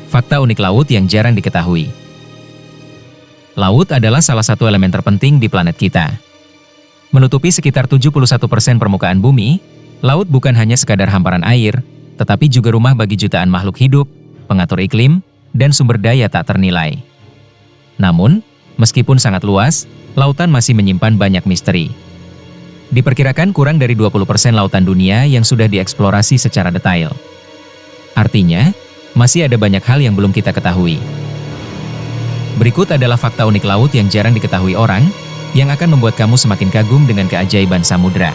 Fakta unik laut yang jarang diketahui. Laut adalah salah satu elemen terpenting di planet kita. Menutupi sekitar 71% permukaan bumi, laut bukan hanya sekadar hamparan air, tetapi juga rumah bagi jutaan makhluk hidup, pengatur iklim, dan sumber daya tak ternilai. Namun, meskipun sangat luas, lautan masih menyimpan banyak misteri. Diperkirakan kurang dari 20% lautan dunia yang sudah dieksplorasi secara detail. Artinya, masih ada banyak hal yang belum kita ketahui. Berikut adalah fakta unik laut yang jarang diketahui orang, yang akan membuat kamu semakin kagum dengan keajaiban samudra.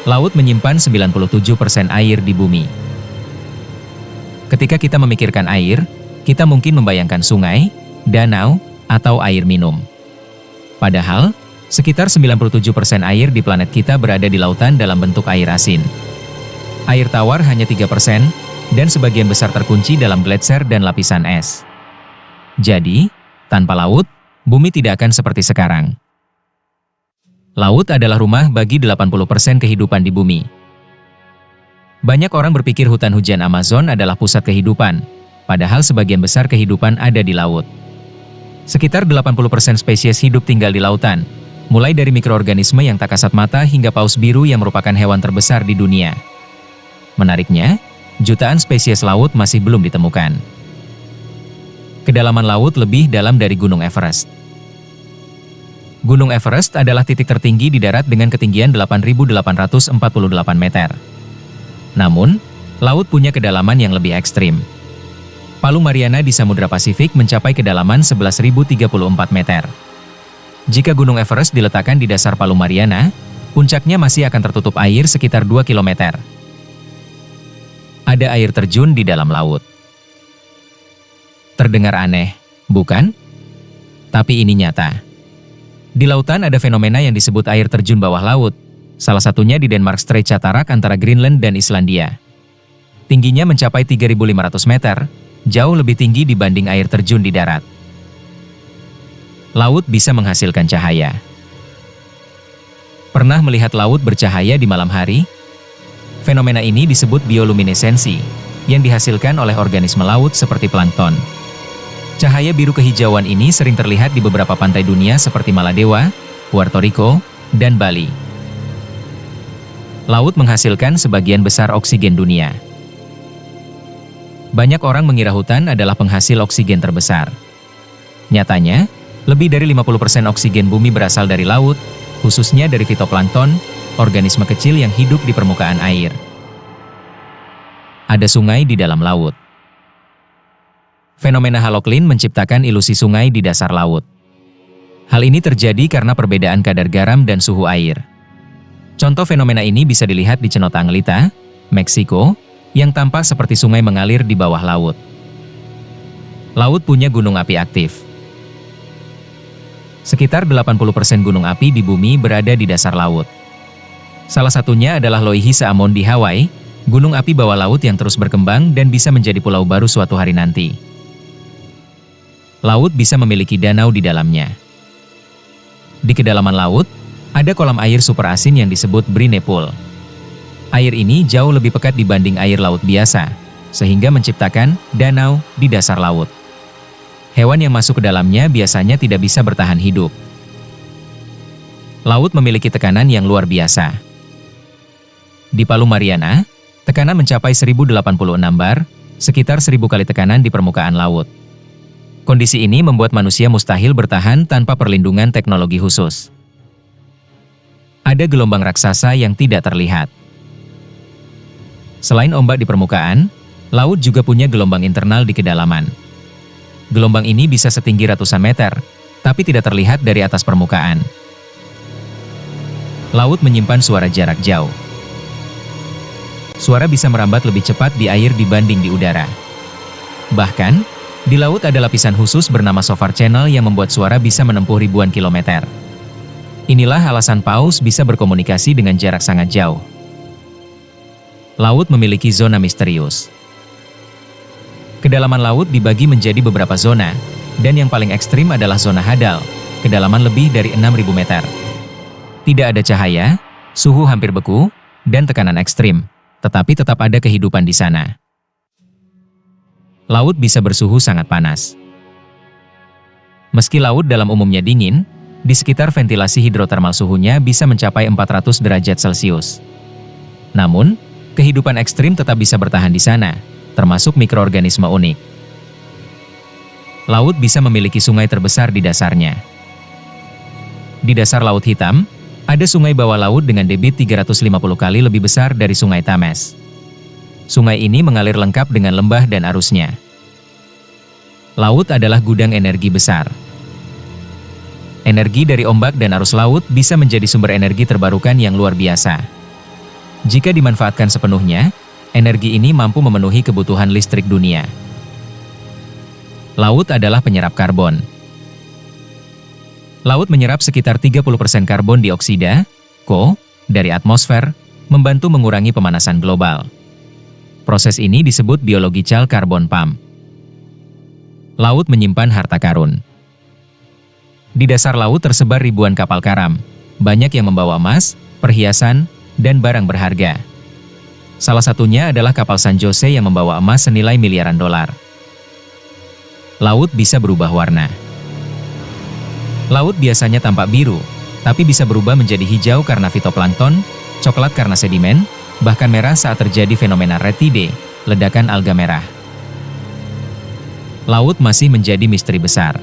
Laut menyimpan 97% air di bumi. Ketika kita memikirkan air, kita mungkin membayangkan sungai, danau, atau air minum. Padahal, sekitar 97% air di planet kita berada di lautan dalam bentuk air asin. Air tawar hanya 3%, dan sebagian besar terkunci dalam gletser dan lapisan es. Jadi, tanpa laut, bumi tidak akan seperti sekarang. Laut adalah rumah bagi 80% kehidupan di bumi. Banyak orang berpikir hutan hujan Amazon adalah pusat kehidupan, padahal sebagian besar kehidupan ada di laut. Sekitar 80% spesies hidup tinggal di lautan, mulai dari mikroorganisme yang tak kasat mata hingga paus biru yang merupakan hewan terbesar di dunia. Menariknya, jutaan spesies laut masih belum ditemukan. Kedalaman laut lebih dalam dari Gunung Everest. Gunung Everest adalah titik tertinggi di darat dengan ketinggian 8.848 meter. Namun, laut punya kedalaman yang lebih ekstrim. Palu Mariana di Samudra Pasifik mencapai kedalaman 11.034 meter. Jika Gunung Everest diletakkan di dasar Palu Mariana, puncaknya masih akan tertutup air sekitar 2 km. Ada air terjun di dalam laut. Terdengar aneh, bukan? Tapi ini nyata. Di lautan ada fenomena yang disebut air terjun bawah laut, salah satunya di Denmark Strait Cataract antara Greenland dan Islandia. Tingginya mencapai 3.500 meter, jauh lebih tinggi dibanding air terjun di darat. Laut bisa menghasilkan cahaya. Pernah melihat laut bercahaya di malam hari? Fenomena ini disebut bioluminesensi, yang dihasilkan oleh organisme laut seperti plankton. Cahaya biru kehijauan ini sering terlihat di beberapa pantai dunia seperti Maladewa, Puerto Rico, dan Bali. Laut menghasilkan sebagian besar oksigen dunia. Banyak orang mengira hutan adalah penghasil oksigen terbesar. Nyatanya, lebih dari 50% oksigen bumi berasal dari laut, khususnya dari fitoplankton, organisme kecil yang hidup di permukaan air. Ada sungai di dalam laut. Fenomena haloklin menciptakan ilusi sungai di dasar laut. Hal ini terjadi karena perbedaan kadar garam dan suhu air. Contoh fenomena ini bisa dilihat di Cenote Angelita, Meksiko, yang tampak seperti sungai mengalir di bawah laut. Laut punya gunung api aktif. Sekitar 80% gunung api di bumi berada di dasar laut. Salah satunya adalah Loihi Saamon di Hawaii, gunung api bawah laut yang terus berkembang dan bisa menjadi pulau baru suatu hari nanti. Laut bisa memiliki danau di dalamnya. Di kedalaman laut, ada kolam air super asin yang disebut brine pool. Air ini jauh lebih pekat dibanding air laut biasa, sehingga menciptakan danau di dasar laut. Hewan yang masuk ke dalamnya biasanya tidak bisa bertahan hidup. Laut memiliki tekanan yang luar biasa. Di Palu Mariana, tekanan mencapai 1086 bar, sekitar 1000 kali tekanan di permukaan laut. Kondisi ini membuat manusia mustahil bertahan tanpa perlindungan teknologi khusus. Ada gelombang raksasa yang tidak terlihat. Selain ombak di permukaan, laut juga punya gelombang internal di kedalaman. Gelombang ini bisa setinggi ratusan meter, tapi tidak terlihat dari atas permukaan. Laut menyimpan suara jarak jauh. Suara bisa merambat lebih cepat di air dibanding di udara. Bahkan, di laut ada lapisan khusus bernama SOFAR Channel yang membuat suara bisa menempuh ribuan kilometer. Inilah alasan paus bisa berkomunikasi dengan jarak sangat jauh. Laut memiliki zona misterius. Kedalaman laut dibagi menjadi beberapa zona, dan yang paling ekstrim adalah zona Hadal, kedalaman lebih dari 6.000 meter. Tidak ada cahaya, suhu hampir beku, dan tekanan ekstrim, tetapi tetap ada kehidupan di sana. laut bisa bersuhu sangat panas. Meski laut dalam umumnya dingin, di sekitar ventilasi hidrotermal suhunya bisa mencapai 400 derajat Celcius. Namun, kehidupan ekstrim tetap bisa bertahan di sana, termasuk mikroorganisme unik. Laut bisa memiliki sungai terbesar di dasarnya. Di dasar Laut Hitam, ada sungai bawah laut dengan debit 350 kali lebih besar dari Sungai Thames. Sungai ini mengalir lengkap dengan lembah dan arusnya. Laut adalah gudang energi besar. Energi dari ombak dan arus laut bisa menjadi sumber energi terbarukan yang luar biasa. Jika dimanfaatkan sepenuhnya, energi ini mampu memenuhi kebutuhan listrik dunia. Laut adalah penyerap karbon. Laut menyerap sekitar 30% karbon dioksida, CO, dari atmosfer, membantu mengurangi pemanasan global. Proses ini disebut biological carbon pump. Laut menyimpan harta karun. Di dasar laut tersebar ribuan kapal karam, banyak yang membawa emas, perhiasan, dan barang berharga. Salah satunya adalah kapal San Jose yang membawa emas senilai miliaran dolar. Laut bisa berubah warna. Laut biasanya tampak biru, tapi bisa berubah menjadi hijau karena fitoplankton, coklat karena sedimen, bahkan merah saat terjadi fenomena red tide, ledakan alga merah. Laut masih menjadi misteri besar.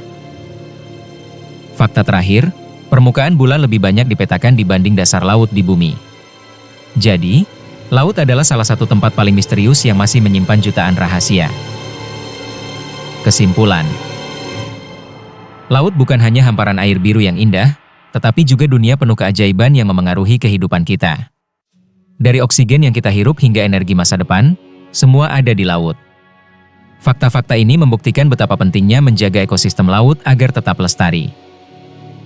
Fakta terakhir, permukaan bulan lebih banyak dipetakan dibanding dasar laut di bumi. Jadi, laut adalah salah satu tempat paling misterius yang masih menyimpan jutaan rahasia. Kesimpulan: laut bukan hanya hamparan air biru yang indah, tetapi juga dunia penuh keajaiban yang memengaruhi kehidupan kita. Dari oksigen yang kita hirup hingga energi masa depan, semua ada di laut. Fakta-fakta ini membuktikan betapa pentingnya menjaga ekosistem laut agar tetap lestari.